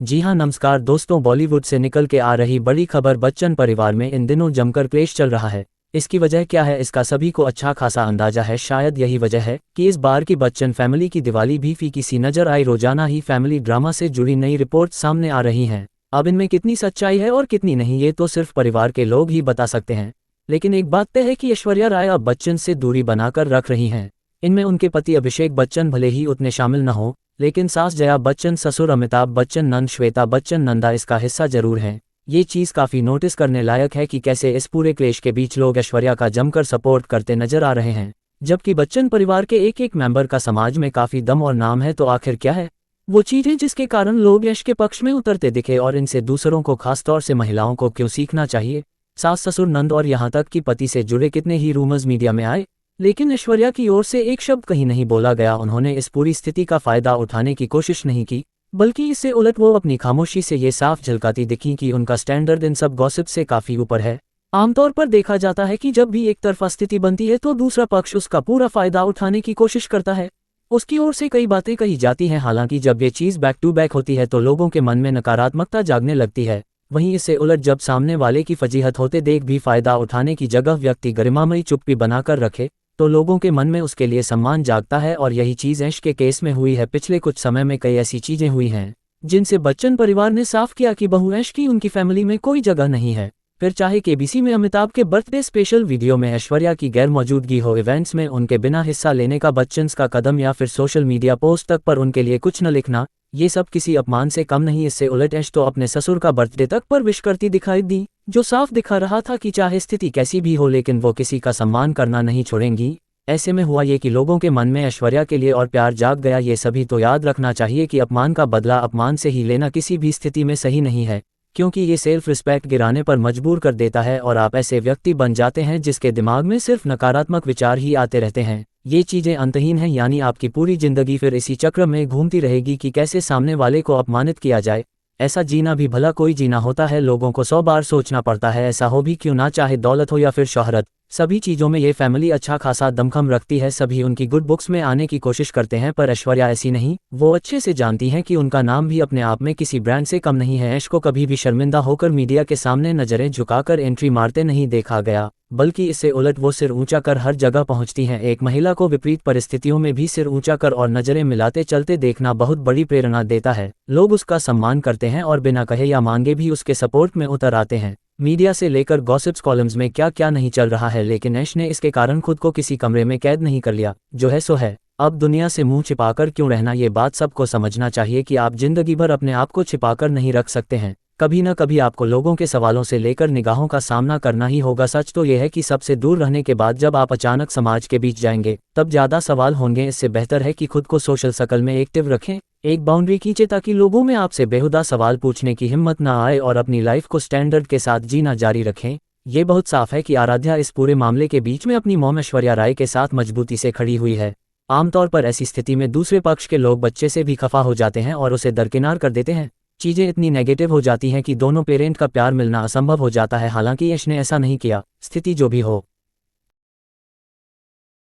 जी हाँ, नमस्कार दोस्तों। बॉलीवुड से निकल के आ रही बड़ी खबर, बच्चन परिवार में इन दिनों जमकर क्लेश चल रहा है। इसकी वजह क्या है, इसका सभी को अच्छा खासा अंदाजा है। शायद यही वजह है कि इस बार की बच्चन फैमिली की दिवाली भी फीकी सी नजर आई। रोजाना ही फैमिली ड्रामा से जुड़ी नई रिपोर्ट सामने आ रही हैं। अब इनमें कितनी सच्चाई है और कितनी नहीं, ये तो सिर्फ परिवार के लोग ही बता सकते हैं। लेकिन एक बात तय है कि ऐश्वर्या राय अब बच्चन से दूरी बनाकर रख रही हैं। इनमें उनके पति अभिषेक बच्चन भले ही उतने शामिल न हो, लेकिन सास जया बच्चन, ससुर अमिताभ बच्चन, नंद श्वेता बच्चन, नंदा इसका हिस्सा जरूर हैं। ये चीज़ काफ़ी नोटिस करने लायक है कि कैसे इस पूरे क्लेश के बीच लोग ऐश्वर्या का जमकर सपोर्ट करते नजर आ रहे हैं। जबकि बच्चन परिवार के एक एक मेंबर का समाज में काफ़ी दम और नाम है, तो आखिर क्या है वो चीज़ें जिसके कारण लोग यश के पक्ष में उतरते दिखे, और इनसे दूसरों को, खासतौर से महिलाओं को क्यों सीखना चाहिए। सास, ससुर, नंद और यहाँ तक कि पति से जुड़े कितने ही रूमर्स मीडिया में आए, लेकिन ऐश्वर्या की ओर से एक शब्द कहीं नहीं बोला गया। उन्होंने इस पूरी स्थिति का फायदा उठाने की कोशिश नहीं की, बल्कि इससे उलट वो अपनी खामोशी से ये साफ झलकाती दिखी कि उनका स्टैंडर्ड इन सब गॉसिप से काफ़ी ऊपर है। आमतौर पर देखा जाता है कि जब भी एक तरफा स्थिति बनती है तो दूसरा पक्ष उसका पूरा फायदा उठाने की कोशिश करता है। उसकी ओर से कई बातें कही जाती हैं, हालांकि जब ये चीज़ बैक टू बैक होती है तो लोगों के मन में नकारात्मकता जागने लगती है। वहीं इससे उलट जब सामने वाले की फजीहत होते देख भी फायदा उठाने की जगह व्यक्ति गरिमामयी चुप्पी बनाकर रखे, तो लोगों के मन में उसके लिए सम्मान जागता है। और यही चीज़ ऐश के केस में हुई है। पिछले कुछ समय में कई ऐसी चीज़ें हुई हैं जिनसे बच्चन परिवार ने साफ किया कि बहू ऐश की उनकी फैमिली में कोई जगह नहीं है। फिर चाहे केबीसी में अमिताभ के बर्थडे स्पेशल वीडियो में ऐश्वर्या की गैर मौजूदगी हो, इवेंट्स में उनके बिना हिस्सा लेने का बच्चन्स का कदम, या फिर सोशल मीडिया पोस्ट तक पर उनके लिए कुछ न लिखना, ये सब किसी अपमान से कम नहीं। इससे उलट ऐश तो अपने ससुर का बर्थडे तक पर विश करती दिखाई दी, जो साफ दिखा रहा था कि चाहे स्थिति कैसी भी हो, लेकिन वो किसी का सम्मान करना नहीं छोड़ेंगी। ऐसे में हुआ ये कि लोगों के मन में ऐश्वर्या के लिए और प्यार जाग गया। ये सभी तो याद रखना चाहिए कि अपमान का बदला अपमान से ही लेना किसी भी स्थिति में सही नहीं है, क्योंकि ये सेल्फ रिस्पेक्ट गिराने पर मजबूर कर देता है और आप ऐसे व्यक्ति बन जाते हैं जिसके दिमाग में सिर्फ नकारात्मक विचार ही आते रहते हैं। ये चीज़ें अंतहीन हैं, यानी आपकी पूरी जिंदगी फिर इसी चक्र में घूमती रहेगी कि कैसे सामने वाले को अपमानित किया जाए। ऐसा जीना भी भला कोई जीना होता है, लोगों को 100 बार सोचना पड़ता है। ऐसा हो भी क्यों ना, चाहे दौलत हो या फिर शोहरत, सभी चीज़ों में ये फैमिली अच्छा खासा दमखम रखती है। सभी उनकी गुड बुक्स में आने की कोशिश करते हैं, पर ऐश्वर्या ऐसी नहीं। वो अच्छे से जानती हैं कि उनका नाम भी अपने आप में किसी ब्रांड से कम नहीं है। ऐश को कभी भी शर्मिंदा होकर मीडिया के सामने नज़रें झुकाकर एंट्री मारते नहीं देखा गया, बल्कि इससे उलट वो सिर ऊंचा कर हर जगह पहुंचती हैं। एक महिला को विपरीत परिस्थितियों में भी सिर ऊंचा कर और नज़रें मिलाते चलते देखना बहुत बड़ी प्रेरणा देता है। लोग उसका सम्मान करते हैं और बिना कहे या मांगे भी उसके सपोर्ट में उतर आते हैं। मीडिया से लेकर गॉसिप्स कॉलम्स में क्या क्या नहीं चल रहा है, लेकिन ऐश ने इसके कारण खुद को किसी कमरे में कैद नहीं कर लिया। जो है सो है। अब दुनिया से मुंह छिपाकर क्यों रहना, ये बात सबको समझना चाहिए कि आप जिंदगी भर अपने आप को छिपाकर नहीं रख सकते हैं। कभी न कभी आपको लोगों के सवालों से लेकर निगाहों का सामना करना ही होगा। सच तो यह है कि सबसे दूर रहने के बाद जब आप अचानक समाज के बीच जाएंगे तब ज़्यादा सवाल होंगे। इससे बेहतर है कि खुद को सोशल सर्कल में एक्टिव रखें, एक बाउंड्री खींचे ताकि लोगों में आपसे बेहुदा सवाल पूछने की हिम्मत ना आए, और अपनी लाइफ को स्टैंडर्ड के साथ जीना जारी रखें। ये बहुत साफ है कि आराध्या इस पूरे मामले के बीच में अपनी मॉम ऐश्वर्या राय के साथ मजबूती से खड़ी हुई है। आमतौर पर ऐसी स्थिति में दूसरे पक्ष के लोग बच्चे से भी खफा हो जाते हैं और उसे दरकिनार कर देते हैं। चीज़ें इतनी नेगेटिव हो जाती हैं कि दोनों पेरेंट का प्यार मिलना असंभव हो जाता है। हालांकि यश ने ऐसा नहीं किया। स्थिति जो भी हो,